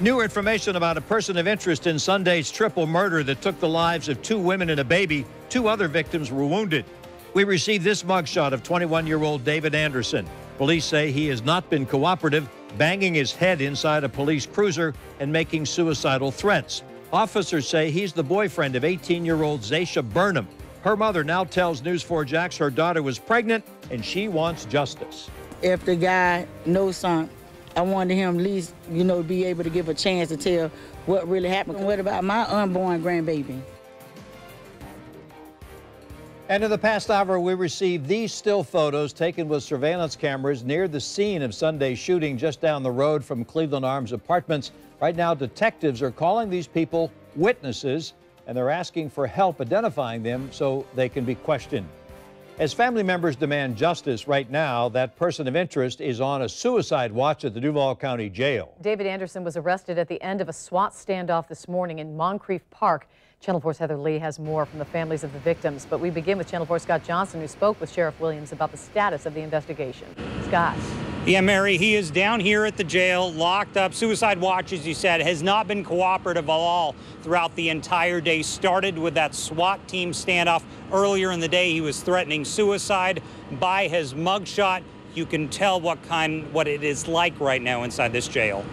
New information about a person of interest in Sunday's triple murder that took the lives of 2 women and a baby. 2 other victims were wounded. We received this mugshot of 21-year-old David Anderson. Police say he has not been cooperative, banging his head inside a police cruiser and making suicidal threats. Officers say he's the boyfriend of 18-year-old Zaisha Burnham. Her mother now tells News 4 Jax her daughter was pregnant and she wants justice. If the guy knows something, I wanted him at least, be able to give a chance to tell what really happened. What about my unborn grandbaby? And in the past hour, we received these still photos taken with surveillance cameras near the scene of Sunday's shooting just down the road from Cleveland Arms Apartments. Right now, detectives are calling these people witnesses, and they're asking for help identifying them so they can be questioned. As family members demand justice right now, that person of interest is on a suicide watch at the Duval County Jail. David Anderson was arrested at the end of a SWAT standoff this morning in Moncrief Park. Channel 4's Heather Lee has more from the families of the victims, but we begin with Channel 4's Scott Johnson, who spoke with Sheriff Williams about the status of the investigation. Scott. Yeah, Mary, he is down here at the jail, locked up. Suicide watch, as you said, has not been cooperative at all throughout the entire day. Started with that SWAT team standoff earlier in the day. He was threatening suicide. By his mugshot, you can tell what it is like right now inside this jail.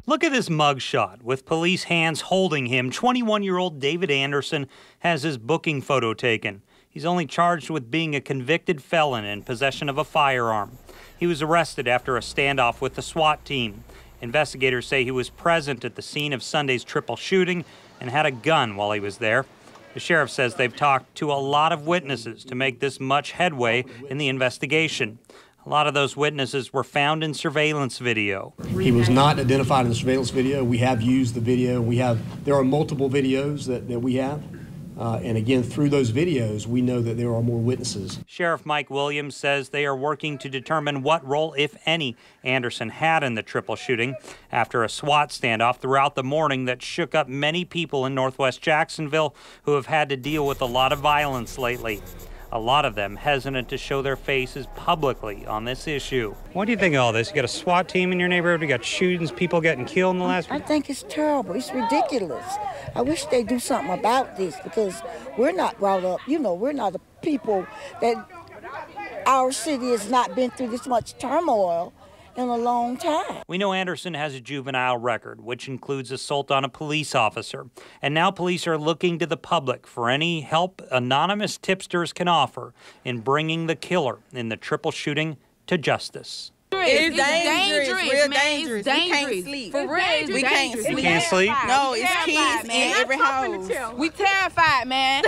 Look at this mugshot with police hands holding him. 21-year-old David Anderson has his booking photo taken. He's only charged with being a convicted felon in possession of a firearm. He was arrested after a standoff with the SWAT team. Investigators say he was present at the scene of Sunday's triple shooting and had a gun while he was there. The sheriff says they've talked to a lot of witnesses to make this much headway in the investigation. A lot of those witnesses were found in surveillance video. He was not identified in the surveillance video. We have used the video. There are multiple videos that we have. And again, through those videos, we know that there are more witnesses. Sheriff Mike Williams says they are working to determine what role, if any, Anderson had in the triple shooting after a SWAT standoff throughout the morning that shook up many people in Northwest Jacksonville who have had to deal with a lot of violence lately. A lot of them hesitant to show their faces publicly on this issue. What do you think of all this? You got a SWAT team in your neighborhood, you got shootings, people getting killed in the last week? I think it's terrible. It's ridiculous. I wish they do something about this because we're not brought up, we're not the people that our city has not been through this much turmoil in a long time. We know Anderson has a juvenile record, which includes assault on a police officer. And now police are looking to the public for any help anonymous tipsters can offer in bringing the killer in the triple shooting to justice. It's dangerous, real dangerous. We can't sleep. For real, we can't sleep. You can't sleep? No, it's kids in every house. We terrified, man.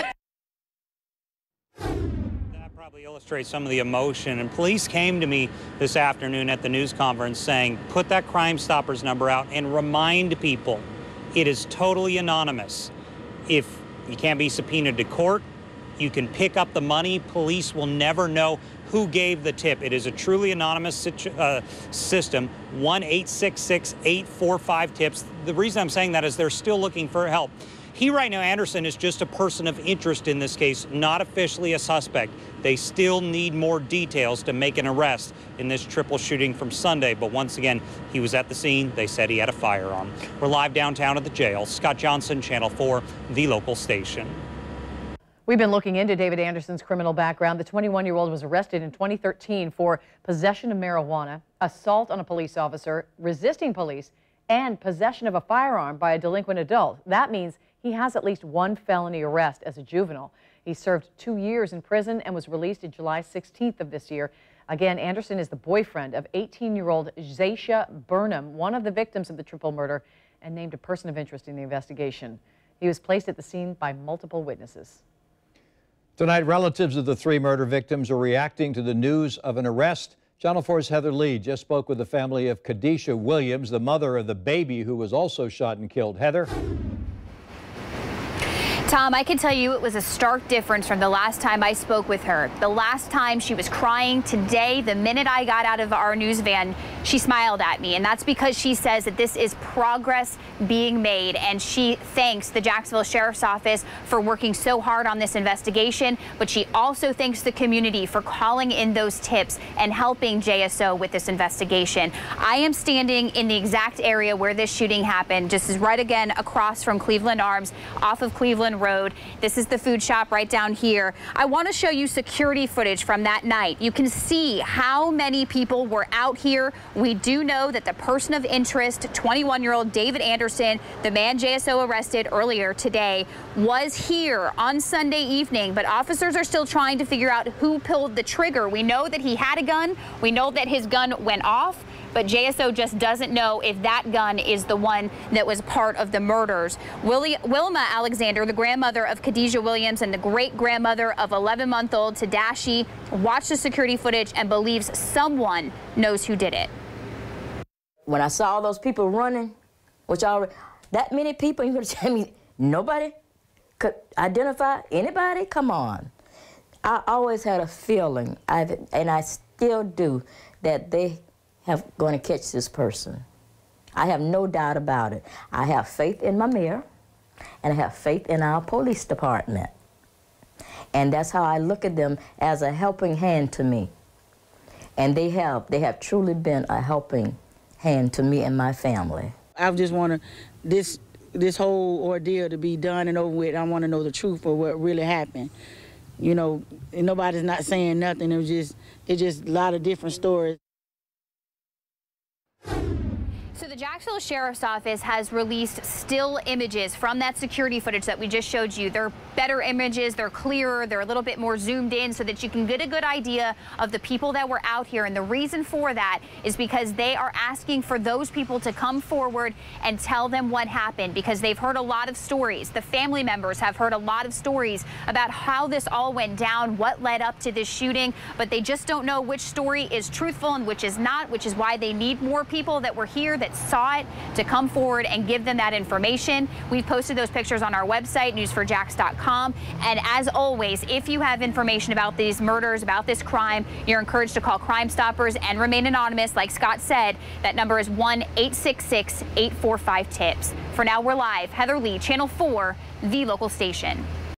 Probably illustrates some of the emotion. And police came to me this afternoon at the news conference saying, put that Crime Stoppers number out and remind people it is totally anonymous. If you can't be subpoenaed to court, you can pick up the money. Police will never know who gave the tip. It is a truly anonymous system, 1-866-845-TIPS. The reason I'm saying that is they're still looking for help. He right now, Anderson, is just a person of interest in this case, not officially a suspect. They still need more details to make an arrest in this triple shooting from Sunday. But once again, he was at the scene. They said he had a firearm. We're live downtown at the jail. Scott Johnson, Channel 4, the local station. We've been looking into David Anderson's criminal background. The 21-year-old was arrested in 2013 for possession of marijuana, assault on a police officer, resisting police, and possession of a firearm by a delinquent adult. That means he has at least one felony arrest as a juvenile. He served 2 years in prison and was released in July 16th of this year. Again, Anderson is the boyfriend of 18-year-old Zaisha Burnham, one of the victims of the triple murder, and named a person of interest in the investigation. He was placed at the scene by multiple witnesses. Tonight, relatives of the 3 murder victims are reacting to the news of an arrest. Channel 4's Heather Lee just spoke with the family of Kadisha Williams, the mother of the baby who was also shot and killed. Heather? Tom, I can tell you it was a stark difference from the last time I spoke with her. The last time she was crying. Today, the minute I got out of our news van, She smiled at me, and that's because she says that this is progress being made, and she thanks the Jacksonville Sheriff's Office for working so hard on this investigation, but she also thanks the community for calling in those tips and helping JSO with this investigation. I am standing in the exact area where this shooting happened, just as right again across from Cleveland Arms off of Cleveland Road. This is the food shop right down here. I want to show you security footage from that night. You can see how many people were out here. We do know that the person of interest, 21-year-old David Anderson, the man JSO arrested earlier today, was here on Sunday evening, but officers are still trying to figure out who pulled the trigger. We know that he had a gun. We know that his gun went off, but JSO just doesn't know if that gun is the one that was part of the murders. Wilma Alexander, the grandmother of Khadijah Williams and the great-grandmother of 11-month-old Tadashi, watched the security footage and believes someone knows who did it. When I saw all those people running, which already, that many people, you're going to tell me nobody could identify anybody? Come on. I always had a feeling, and I still do, that they have going to catch this person. I have no doubt about it. I have faith in my mayor, and I have faith in our police department. And that's how I look at them, as a helping hand to me. And they have truly been a helping hand to me and my family. I just want this whole ordeal to be done and over with. I want to know the truth of what really happened. You know, and nobody's not saying nothing. It's just a lot of different stories. So the Jacksonville Sheriff's Office has released still images from that security footage that we just showed you. They're better images, they're clearer, they're a little bit more zoomed in so that you can get a good idea of the people that were out here. And the reason for that is because they are asking for those people to come forward and tell them what happened, because they've heard a lot of stories. The family members have heard a lot of stories about how this all went down, what led up to this shooting, but they just don't know which story is truthful and which is not, which is why they need more people that were here that saw it to come forward and give them that information. We've posted those pictures on our website, news4jax.com. And as always, if you have information about these murders, about this crime, you're encouraged to call Crime Stoppers and remain anonymous. Like Scott said, that number is 1-866-845-TIPS. For now, we're live. Heather Lee, Channel 4, the local station.